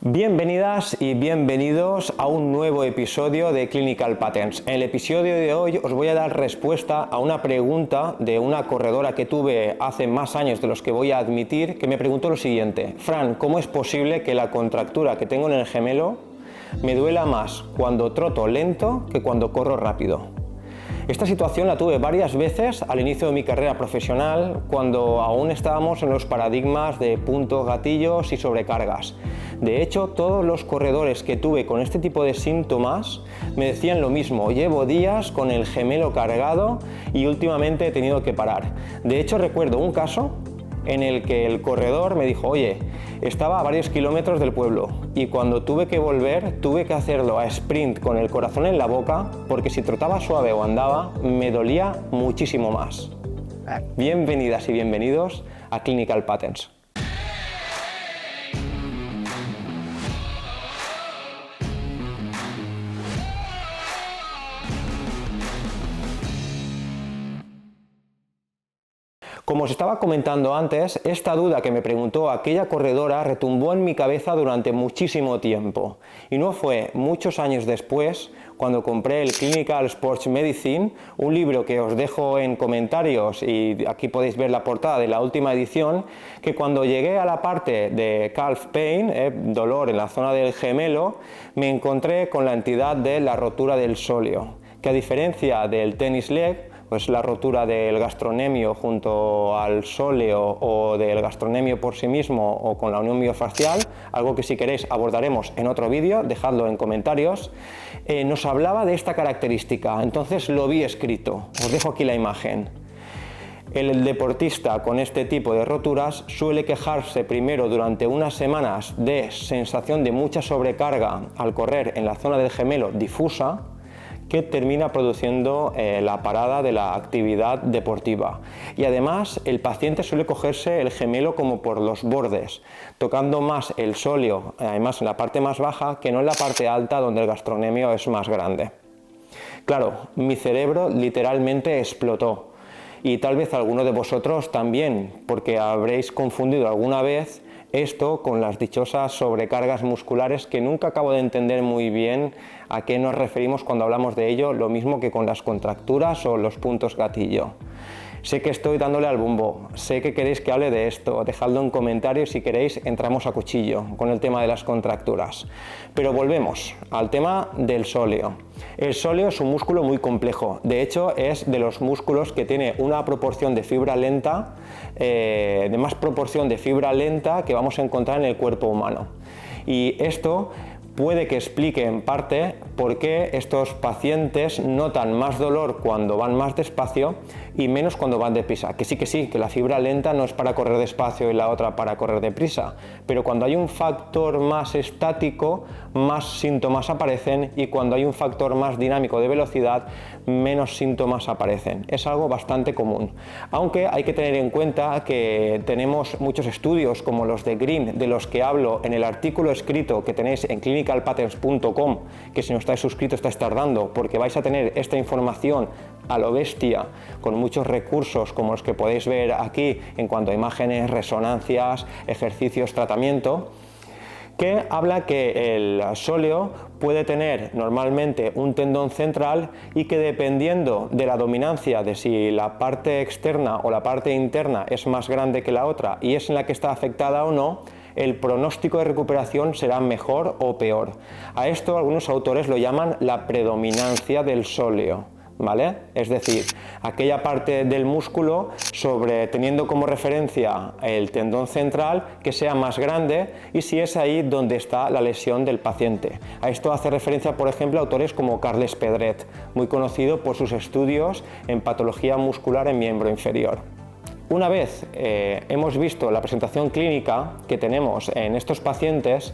Bienvenidas y bienvenidos a un nuevo episodio de Clinical Patterns. En el episodio de hoy os voy a dar respuesta a una pregunta de una corredora que tuve hace más años de los que voy a admitir, que me preguntó lo siguiente: Fran, ¿cómo es posible que la contractura que tengo en el gemelo me duela más cuando troto lento que cuando corro rápido? Esta situación la tuve varias veces al inicio de mi carrera profesional, cuando aún estábamos en los paradigmas de puntos, gatillos y sobrecargas. De hecho, todos los corredores que tuve con este tipo de síntomas me decían lo mismo: llevo días con el gemelo cargado y últimamente he tenido que parar. De hecho, recuerdo un caso en el que el corredor me dijo: oye, estaba a varios kilómetros del pueblo y cuando tuve que volver tuve que hacerlo a sprint con el corazón en la boca, porque si trotaba suave o andaba me dolía muchísimo más. Bienvenidas y bienvenidos a Clinical Patterns. Como os estaba comentando antes, esta duda que me preguntó aquella corredora retumbó en mi cabeza durante muchísimo tiempo. Y no fue muchos años después, cuando compré el Clinical Sports Medicine, un libro que os dejo en comentarios y aquí podéis ver la portada de la última edición, que cuando llegué a la parte de calf pain, dolor en la zona del gemelo, me encontré con la entidad de la rotura del sóleo, que a diferencia del tennis leg, pues la rotura del gastronemio junto al sóleo o del gastronemio por sí mismo o con la unión miofascial, algo que si queréis abordaremos en otro vídeo, dejadlo en comentarios, nos hablaba de esta característica. Entonces lo vi escrito, os dejo aquí la imagen. El deportista con este tipo de roturas suele quejarse primero durante unas semanas de sensación de mucha sobrecarga al correr en la zona del gemelo difusa, que termina produciendo la parada de la actividad deportiva. Y además el paciente suele cogerse el gemelo como por los bordes, tocando más el sóleo, además en la parte más baja, que no en la parte alta donde el gastronemio es más grande. Claro, mi cerebro literalmente explotó, y tal vez alguno de vosotros también, porque habréis confundido alguna vez esto con las dichosas sobrecargas musculares, que nunca acabo de entender muy bien a qué nos referimos cuando hablamos de ello, lo mismo que con las contracturas o los puntos gatillo. Sé que estoy dándole al bombo, sé que queréis que hable de esto, dejadlo en comentarios, si queréis entramos a cuchillo con el tema de las contracturas. Pero volvemos al tema del sóleo. El sóleo es un músculo muy complejo, de hecho es de los músculos que tiene una proporción de fibra lenta, de más proporción de fibra lenta que vamos a encontrar en el cuerpo humano. Y esto puede que explique en parte por qué estos pacientes notan más dolor cuando van más despacio y menos cuando van deprisa. Que sí, que la fibra lenta no es para correr despacio y la otra para correr deprisa, pero cuando hay un factor más estático, más síntomas aparecen, y cuando hay un factor más dinámico de velocidad, menos síntomas aparecen. Es algo bastante común, aunque hay que tener en cuenta que tenemos muchos estudios como los de Green, de los que hablo en el artículo escrito que tenéis en clinicalpatterns.com, que si no estáis suscritos estáis tardando, porque vais a tener esta información a lo bestia, con muchos recursos como los que podéis ver aquí en cuanto a imágenes, resonancias, ejercicios, tratamiento, que habla que el sóleo puede tener normalmente un tendón central y que dependiendo de la dominancia de si la parte externa o la parte interna es más grande que la otra y es en la que está afectada o no, el pronóstico de recuperación será mejor o peor. A esto algunos autores lo llaman la predominancia del sóleo, ¿vale? Es decir, aquella parte del músculo teniendo como referencia el tendón central que sea más grande, y si es ahí donde está la lesión del paciente. A esto hace referencia, por ejemplo, autores como Carles Pedret, muy conocido por sus estudios en patología muscular en miembro inferior. Una vez hemos visto la presentación clínica que tenemos en estos pacientes,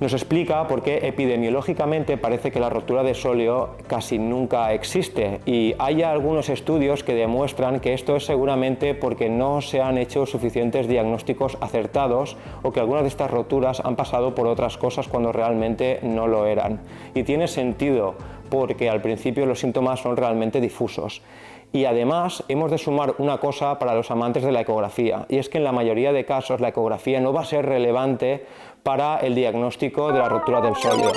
nos explica por qué epidemiológicamente parece que la rotura de sóleo casi nunca existe, y hay algunos estudios que demuestran que esto es seguramente porque no se han hecho suficientes diagnósticos acertados, o que algunas de estas roturas han pasado por otras cosas cuando realmente no lo eran. Y tiene sentido, porque al principio los síntomas son realmente difusos. Y además hemos de sumar una cosa para los amantes de la ecografía, y es que en la mayoría de casos la ecografía no va a ser relevante para el diagnóstico de la rotura del sóleo.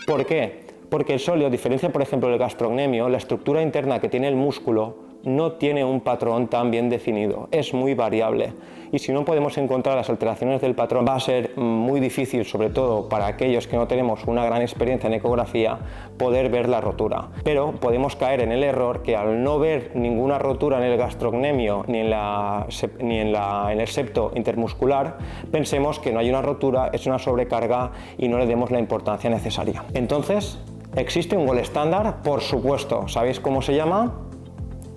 ¿Por qué? Porque el sóleo, a diferencia por ejemplo del gastrocnemio, la estructura interna que tiene el músculo no tiene un patrón tan bien definido, es muy variable, y si no podemos encontrar las alteraciones del patrón va a ser muy difícil, sobre todo para aquellos que no tenemos una gran experiencia en ecografía, poder ver la rotura. Pero podemos caer en el error que al no ver ninguna rotura en el gastrocnemio ni en el septo intermuscular, pensemos que no hay una rotura, es una sobrecarga y no le demos la importancia necesaria. Entonces, ¿existe un gold estándar? Por supuesto. ¿Sabéis cómo se llama?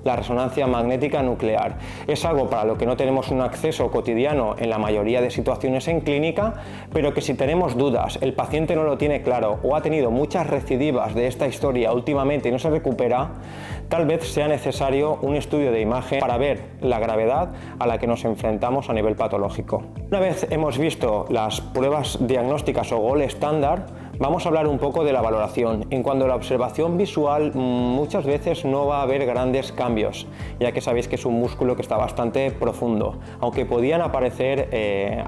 La resonancia magnética nuclear. Es algo para lo que no tenemos un acceso cotidiano en la mayoría de situaciones en clínica, pero que si tenemos dudas, el paciente no lo tiene claro o ha tenido muchas recidivas de esta historia últimamente y no se recupera, tal vez sea necesario un estudio de imagen para ver la gravedad a la que nos enfrentamos a nivel patológico. Una vez hemos visto las pruebas diagnósticas o gold estándar, vamos a hablar un poco de la valoración. En cuanto a la observación visual, muchas veces no va a haber grandes cambios, ya que sabéis que es un músculo que está bastante profundo, aunque podían aparecer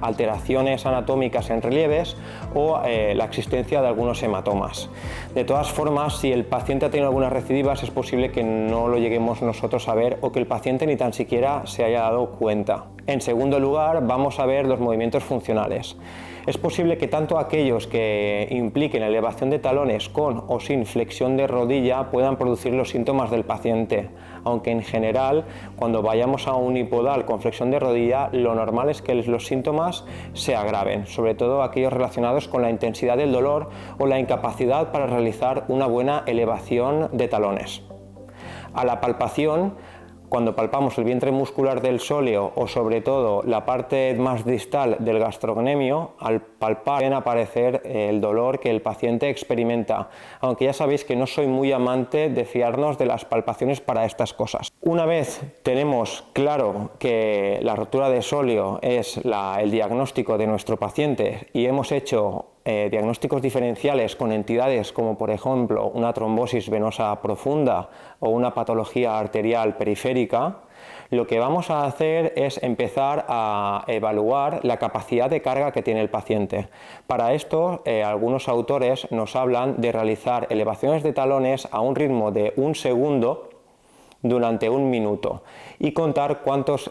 alteraciones anatómicas en relieves o la existencia de algunos hematomas. De todas formas, si el paciente ha tenido algunas recidivas, es posible que no lo lleguemos nosotros a ver o que el paciente ni tan siquiera se haya dado cuenta. En segundo lugar, vamos a ver los movimientos funcionales. Es posible que tanto aquellos que impliquen elevación de talones con o sin flexión de rodilla puedan producir los síntomas del paciente, aunque en general cuando vayamos a un unipodal con flexión de rodilla lo normal es que los síntomas se agraven, sobre todo aquellos relacionados con la intensidad del dolor o la incapacidad para realizar una buena elevación de talones. A la palpación, cuando palpamos el vientre muscular del sóleo o sobre todo la parte más distal del gastrocnemio, al palpar pueden aparecer el dolor que el paciente experimenta, aunque ya sabéis que no soy muy amante de fiarnos de las palpaciones para estas cosas. Una vez tenemos claro que la rotura de sóleo es el diagnóstico de nuestro paciente y hemos hecho diagnósticos diferenciales con entidades como por ejemplo una trombosis venosa profunda o una patología arterial periférica, lo que vamos a hacer es empezar a evaluar la capacidad de carga que tiene el paciente. Para esto, algunos autores nos hablan de realizar elevaciones de talones a un ritmo de 1 segundo durante 1 minuto y contar cuántas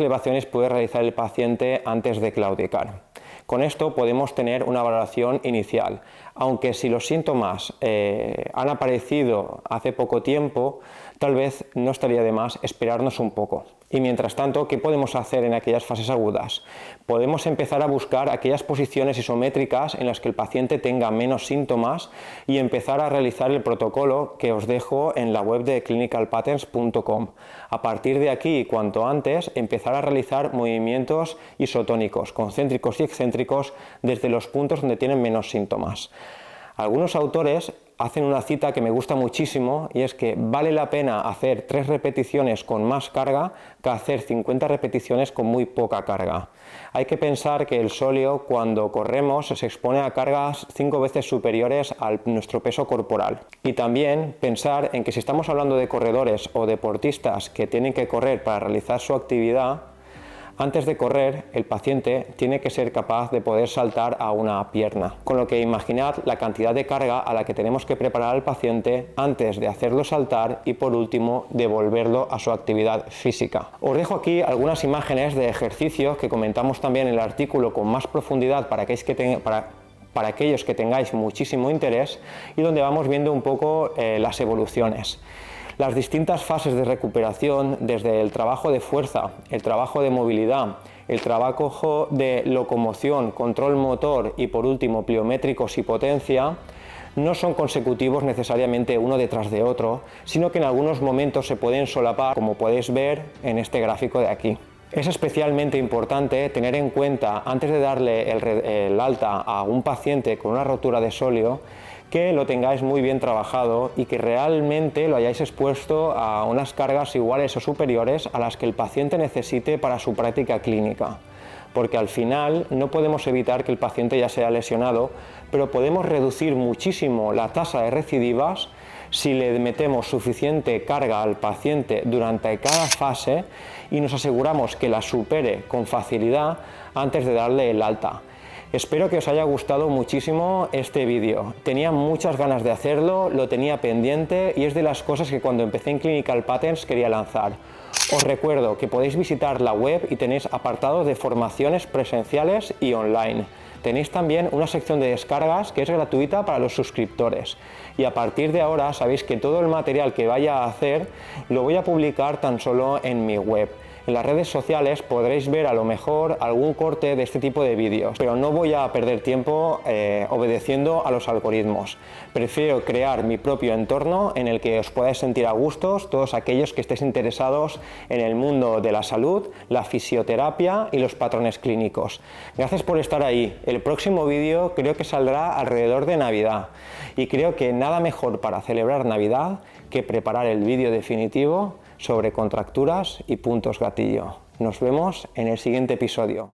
elevaciones puede realizar el paciente antes de claudicar. Con esto podemos tener una valoración inicial, aunque si los síntomas han aparecido hace poco tiempo, tal vez no estaría de más esperarnos un poco. Y mientras tanto, ¿qué podemos hacer en aquellas fases agudas? Podemos empezar a buscar aquellas posiciones isométricas en las que el paciente tenga menos síntomas y empezar a realizar el protocolo que os dejo en la web de clinicalpatterns.com. A partir de aquí, cuanto antes, empezar a realizar movimientos isotónicos, concéntricos y excéntricos desde los puntos donde tienen menos síntomas. Algunos autores hacen una cita que me gusta muchísimo y es que vale la pena hacer 3 repeticiones con más carga que hacer 50 repeticiones con muy poca carga. Hay que pensar que el sóleo cuando corremos se expone a cargas 5 veces superiores a nuestro peso corporal. Y también pensar en que si estamos hablando de corredores o deportistas que tienen que correr para realizar su actividad, antes de correr, el paciente tiene que ser capaz de poder saltar a una pierna, con lo que imaginad la cantidad de carga a la que tenemos que preparar al paciente antes de hacerlo saltar y por último devolverlo a su actividad física. Os dejo aquí algunas imágenes de ejercicios que comentamos también en el artículo con más profundidad para aquellos que tengáis muchísimo interés y donde vamos viendo un poco las evoluciones. Las distintas fases de recuperación, desde el trabajo de fuerza, el trabajo de movilidad, el trabajo de locomoción, control motor y por último pliométricos y potencia, no son consecutivos necesariamente uno detrás de otro, sino que en algunos momentos se pueden solapar, como podéis ver en este gráfico de aquí. Es especialmente importante tener en cuenta, antes de darle el alta a un paciente con una rotura de sóleo, que lo tengáis muy bien trabajado y que realmente lo hayáis expuesto a unas cargas iguales o superiores a las que el paciente necesite para su práctica clínica. Porque al final no podemos evitar que el paciente ya sea lesionado, pero podemos reducir muchísimo la tasa de recidivas si le metemos suficiente carga al paciente durante cada fase y nos aseguramos que la supere con facilidad antes de darle el alta. Espero que os haya gustado muchísimo este vídeo. Tenía muchas ganas de hacerlo, lo tenía pendiente y es de las cosas que cuando empecé en Clinical Patterns quería lanzar. Os recuerdo que podéis visitar la web y tenéis apartados de formaciones presenciales y online. Tenéis también una sección de descargas que es gratuita para los suscriptores. Y a partir de ahora sabéis que todo el material que vaya a hacer lo voy a publicar tan solo en mi web. En las redes sociales podréis ver a lo mejor algún corte de este tipo de vídeos, pero no voy a perder tiempo obedeciendo a los algoritmos. Prefiero crear mi propio entorno en el que os podáis sentir a gustos todos aquellos que estéis interesados en el mundo de la salud, la fisioterapia y los patrones clínicos. Gracias por estar ahí. El próximo vídeo creo que saldrá alrededor de Navidad y creo que nada mejor para celebrar Navidad que preparar el vídeo definitivo sobre contracturas y puntos gatillo. Nos vemos en el siguiente episodio.